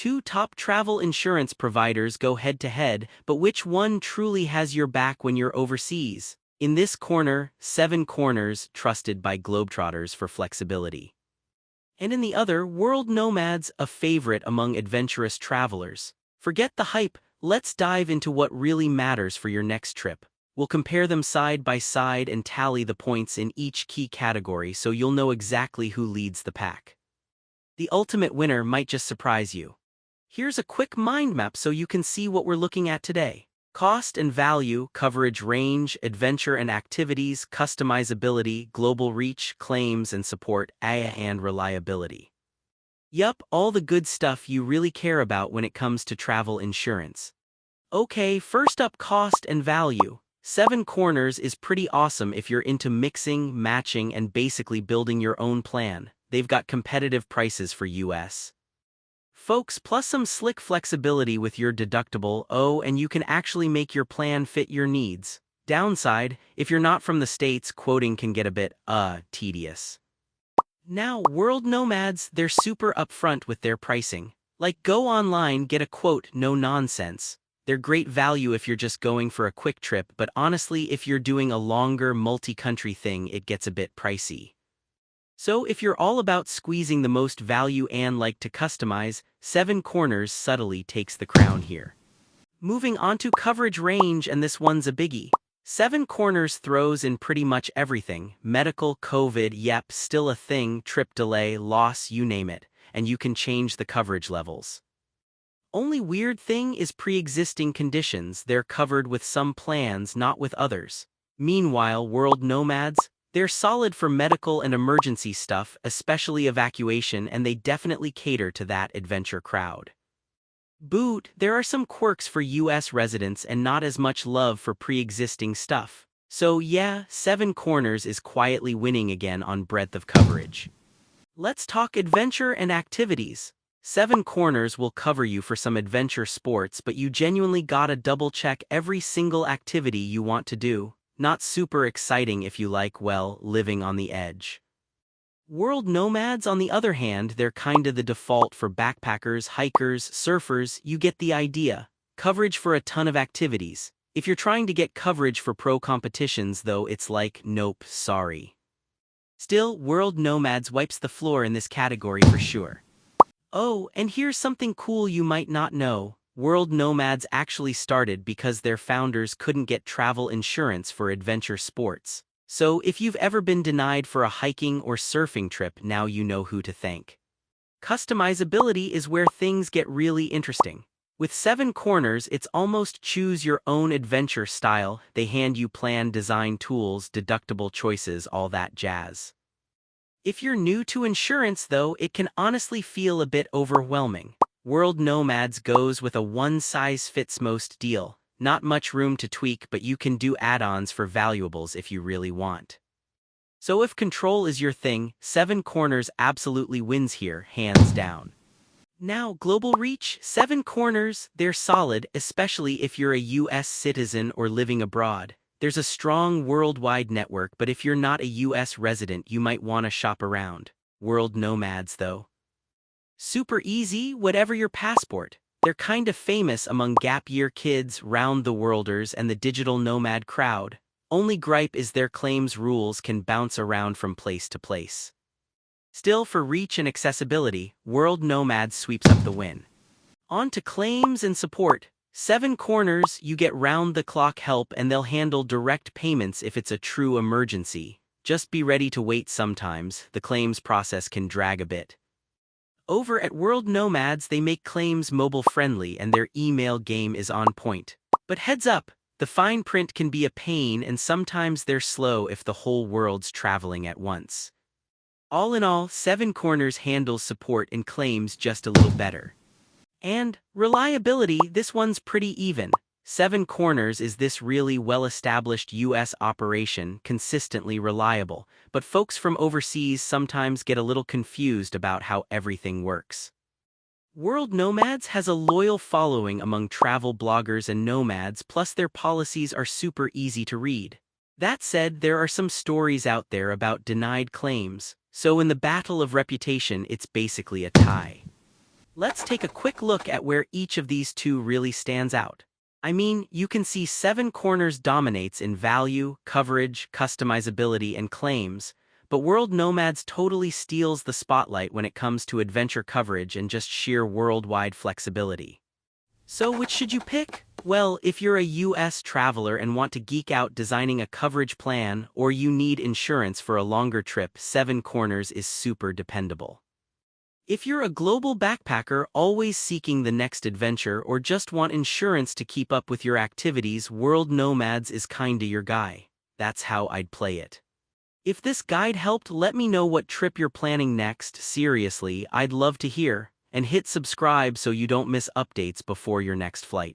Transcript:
two top travel insurance providers go head-to-head, but which one truly has your back when you're overseas? In this corner, 7 Corners, trusted by Globetrotters for flexibility. And in the other, World Nomads, a favorite among adventurous travelers. Forget the hype, let's dive into what really matters for your next trip. We'll compare them side by side and tally the points in each key category so you'll know exactly who leads the pack. The ultimate winner might just surprise you. Here's a quick mind map so you can see what we're looking at today. Cost and value, coverage range, adventure and activities, customizability, global reach, claims and support, and reliability. Yup, all the good stuff you really care about when it comes to travel insurance. Okay, first up, cost and value. 7 Corners is pretty awesome if you're into mixing, matching, and basically building your own plan. They've got competitive prices for US folks, plus some slick flexibility with your deductible. Oh, and you can actually make your plan fit your needs. Downside, if you're not from the States, quoting can get a bit, tedious. Now, World Nomads, they're super upfront with their pricing. Like, go online, get a quote, no nonsense. They're great value if you're just going for a quick trip, but honestly, if you're doing a longer multi-country thing, it gets a bit pricey. So if you're all about squeezing the most value and like to customize, 7 Corners subtly takes the crown here. Moving on to coverage range, and this one's a biggie. 7 Corners throws in pretty much everything. Medical, COVID, yep, still a thing, trip delay, loss, you name it, and you can change the coverage levels. Only weird thing is pre-existing conditions. They're covered with some plans, not with others. Meanwhile, World Nomads, they're solid for medical and emergency stuff, especially evacuation, and they definitely cater to that adventure crowd. Boot, there are some quirks for US residents and not as much love for pre-existing stuff. So yeah, 7 Corners is quietly winning again on breadth of coverage. Let's talk adventure and activities. 7 Corners will cover you for some adventure sports, but you genuinely gotta double-check every single activity you want to do. Not super exciting if you like, well, living on the edge. World Nomads, on the other hand, they're kinda the default for backpackers, hikers, surfers, you get the idea. Coverage for a ton of activities. If you're trying to get coverage for pro competitions though, it's like, nope, sorry. Still, World Nomads wipes the floor in this category for sure. Oh, and here's something cool you might not know. World Nomads actually started because their founders couldn't get travel insurance for adventure sports. So if you've ever been denied for a hiking or surfing trip, now you know who to thank. Customizability is where things get really interesting. With 7 Corners, it's almost choose your own adventure style. They hand you plan, design tools, deductible choices, all that jazz. If you're new to insurance though, it can honestly feel a bit overwhelming. World Nomads goes with a one-size-fits-most deal. Not much room to tweak, but you can do add-ons for valuables if you really want. So if control is your thing, 7 Corners absolutely wins here, hands down. Now, global reach, 7 Corners, they're solid, especially if you're a US citizen or living abroad. There's a strong worldwide network, but if you're not a US resident, you might want to shop around. World Nomads though, super easy, whatever your passport. They're kinda famous among gap year kids, round-the-worlders, and the digital nomad crowd. Only gripe is their claims rules can bounce around from place to place. Still, for reach and accessibility, World Nomads sweeps up the win. On to claims and support. 7 Corners, you get round-the-clock help and they'll handle direct payments if it's a true emergency. Just be ready to wait sometimes, the claims process can drag a bit. Over at World Nomads, they make claims mobile-friendly and their email game is on point. But heads up, the fine print can be a pain and sometimes they're slow if the whole world's traveling at once. All in all, 7 Corners handles support and claims just a little better. And reliability, this one's pretty even. 7 Corners is this really well-established US operation, consistently reliable, but folks from overseas sometimes get a little confused about how everything works. World Nomads has a loyal following among travel bloggers and nomads, plus their policies are super easy to read. That said, there are some stories out there about denied claims, so in the battle of reputation, it's basically a tie. Let's take a quick look at where each of these two really stands out. I mean, you can see Seven Corners dominates in value, coverage, customizability, and claims, but World Nomads totally steals the spotlight when it comes to adventure coverage and just sheer worldwide flexibility. So which should you pick? Well, if you're a US traveler and want to geek out designing a coverage plan, or you need insurance for a longer trip, Seven Corners is super dependable. If you're a global backpacker always seeking the next adventure or just want insurance to keep up with your activities, World Nomads is kinda your guy. That's how I'd play it. If this guide helped, let me know what trip you're planning next. Seriously, I'd love to hear. And hit subscribe so you don't miss updates before your next flight.